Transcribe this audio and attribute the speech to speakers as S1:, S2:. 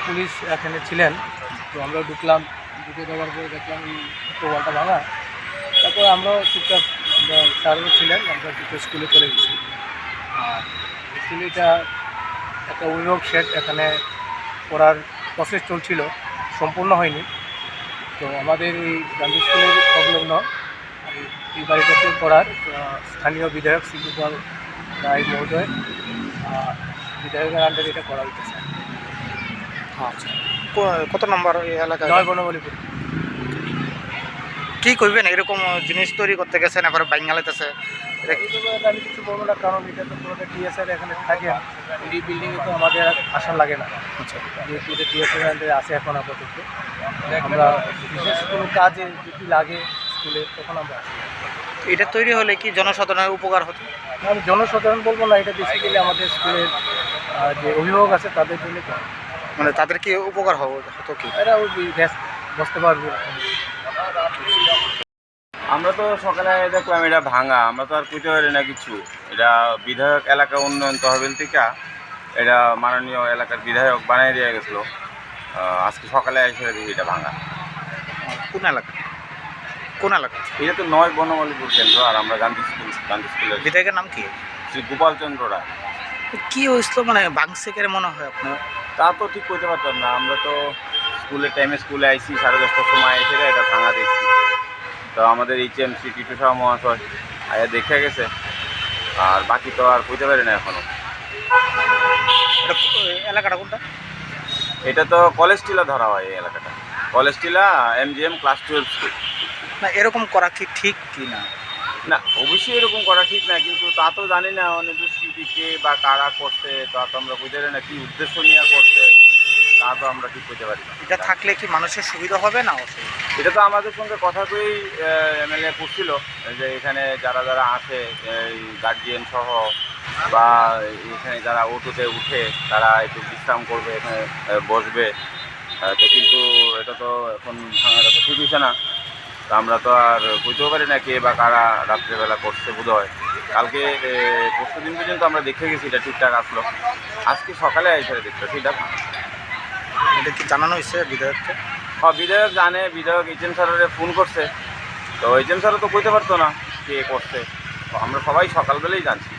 S1: Police এখানে ছিলেন, তো আমরা ঢুকলাম, ঢুকে দেওয়ার পরে দেখলাম এই ওয়ালটা ভাঙা। তারপরে আমরাও চুপচাপ, আমরা স্যারও ছিলেন, আমরা চুপচাপ স্কুলে চলে গেছি। আর অ্যাকচুয়ালি এটা একটা অভিভাবক শেড, এখানে করার প্রসেস চলছিল, সম্পূর্ণ হয়নি। তো আমাদের এই গান্ধী স্কুলের সংলগ্ন এই বাড়িটাতে করার স্থানীয় বিধায়ক শ্রীগোপাল রায় মহোদয় বিধায়কের আন্ডারে এটা করা হইতেছে।
S2: আচ্ছা, কত নম্বর এই এলাকায়?
S1: 9 বনবলীপুর।
S2: কি করবেন এরকম জিনিস তৈরি করতে গেছেন, এবারে বাঙ্গালিতেছে?
S1: আমি কিছু বলবো না, কারণ এটা তো পুরোটা টিএসআর এখানে থাকে। এই বিল্ডিংয়ে তো আমাদের আসার লাগে না।
S2: আচ্ছা,
S1: যেহেতু এটা টিএসআর আন্ডারে আছে এখন আপাতত। আমরা বিশেষ কোনো কাজে যদি লাগে স্কুলে, তখন আমরা আসি।
S2: এটা তৈরি হলে কি জনসাধারণের উপকার হতো?
S1: আমি জনসাধারণ বলবো না, এটা বেসিক্যালি আমাদের স্কুলের যে অভিভাবক আছে তাদের জন্য।
S2: মানে তাদের কি উপকার হতো কি?
S1: এরা ওই বসতে পারবে।
S3: আমরা তো সকালে দেখলাম এটা ভাঙা, আমরা তো আর কইতে পারি না কিছু। এটা বিধায়ক এলাকা উন্নয়ন তহবিল থেকে এটা মাননীয় এলাকার বিধায়ক বানিয়ে দিয়ে গেছিলো। আজকে সকালে এসে দেখি এটা ভাঙা।
S2: কোন এলাকা? কোন এলাকা?
S3: এটা তো 9 বনমালীপুর কেন্দ্র, আর আমরা গান্ধী স্কুলের
S2: বিধায়কের নাম কি?
S3: শ্রী গোপালচন্দ্র রায়।
S2: কি হয়েছিল, মানে বাংসে কেন মনে হয় আপনার?
S3: তা তো ঠিক করতে পারতাম না, আমরা তো স্কুলের টাইমে স্কুলে আইসি 10:30টার সময় এসে এটা ভাঙা দেখছি। তো আমাদের এইচএমসি টিটু শাহ মহাশয় আয়া দেখে গেছে, আর বাকি তো আর কইতে পারি না এখনো।
S2: এলাকাটা কোনটা?
S3: এটা তো কলেজ টিলা ধরা হয় এই এলাকাটা। কলেজ টিলা MGM ক্লাস 12 স্কুল।
S2: না, এরকম করা কি ঠিক কি না?
S3: না, অবশ্যই এরকম করা ঠিক না, কিন্তু তা তো জানি না অনেক দুষ্কৃতীকে বা কারা করছে, তা তো আমরা বুঝতে পারি না কি উদ্দেশ্য নিয়ে করছে, তা তো আমরা ঠিক করতে পারি না।
S2: এটা থাকলে কি মানুষের সুবিধা হবে না অসুবিধা?
S3: এটা তো আমাদের সঙ্গে কথা কই MLA করছিল যে এখানে যারা যারা আসে, এই গার্জিয়ান সহ বা এখানে যারা অটোতে উঠে তারা একটু বিশ্রাম করবে, এখানে বসবে। তো কিন্তু এটা তো এখন ভাঙাটা তো ঠিক হয়েছে না। তো আমরা তো আর বুঝতেও পারি না কে বা কারা রাত্রেবেলা করছে বোধ হয়। কালকে পরশু দিন পর্যন্ত আমরা দেখে গেছি এটা ঠিকঠাক আসলো, আজকে সকালে এসে দেখতে সেটা।
S2: এটা কি জানানো হয়েছে বিধায়ককে?
S3: হ্যাঁ, বিধায়ক জানে, বিধায়ক এইচএম স্যারের ফোন করছে। তো এইচএম স্যারও তো কইতে পারতো না কে করছে, তো আমরা সবাই সকালবেলাই জানছি।